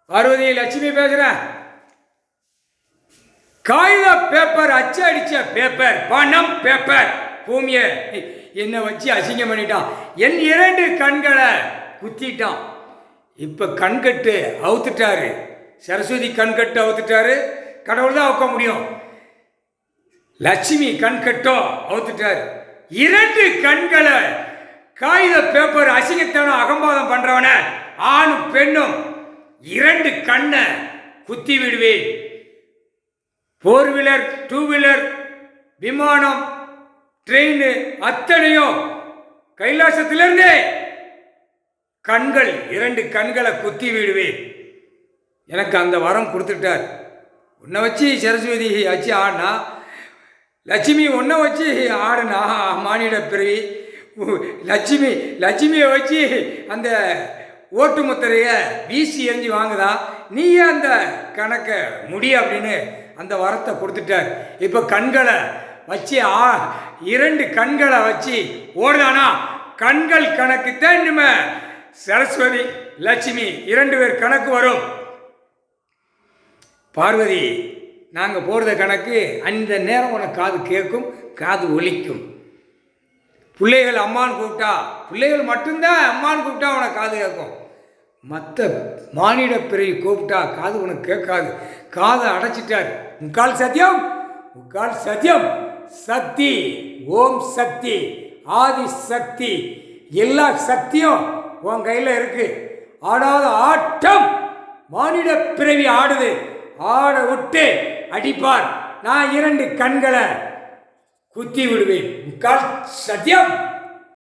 பார்வதி லட்சுமி பேசுறேன். காகித பேப்பர், அச்சு அடிச்ச பேப்பர், பணம் பேப்பர், பூமியை என்னை வச்சு அசிங்கம் பண்ணிட்டான். என் 2 கண்களை குத்திட்டான். இப்போ கண்கட்டு அவுத்துட்டாரு. சரஸ்வதி கண்கட்டு அவுத்துட்டாரு. கடவுள் தான் அவுக்க முடியும். லட்சுமி கண்கட்டோ அவுத்துட்டாரு. 2 கண்களை காகித பேப்பர் அசிங்கத்தான அகம்பாதம் பண்றவன ஆணும் பெண்ணும் 2 கண்ணை குத்தி விடுவேன். 4 வீலர் 2 வீலர் விமானம் ட்ரெயின் அத்தனையும் கைலாசத்திலிருந்தே கண்கள் 2 கண்களை குத்தி விடுவேன். எனக்கு அந்த வரம் கொடுத்துட்டார். உன்னை வச்சு சரஸ்வதி வச்சு ஆடினா, லட்சுமி ஒன்றை வச்சு ஆடுனா மானிட பிறவி. லட்சுமியை வச்சு அந்த ஓட்டு முத்திரையை வீசி எரிஞ்சு வாங்குதா, நீயே அந்த கணக்கை முடிய அப்படின்னு அந்த வரத்தை கொடுத்துட்டார். இப்போ கண்களை வச்சு 2 கண்களை வச்சு ஓடுதானா, கண்கள் கணக்கு தான் இனிமே சரஸ்வதி லட்சுமி 2 பேர் கணக்கு வரும். பார்வதி நாங்கள் போடுற கணக்கு அந்த நேரம் உனக்கு காது கேட்கும், காது ஒலிக்கும். பிள்ளைகள் அம்மான்னு கூப்பிட்டா, பிள்ளைகள் மட்டும்தான் அம்மான்னு கூப்பிட்டா உனக்கு காது கேட்கும். மற்ற மானிட பிறவி கூப்பிட்டா காது உனக்கு கேட்காது. காதை அடைச்சிட்டார். முக்கால் சத்தியம், முக்கால் சத்தியம். சக்தி, ஓம் சக்தி, ஆதி சக்தி, எல்லா சக்தியும் உன் கையில் இருக்கு. ஆடாத ஆட்டம் மானிட பிறவி ஆடுது. ஆட விட்டு அடிப்பார். நான் 2 கண்களை குத்தி விடுவேன். முக்கால் சத்தியம்.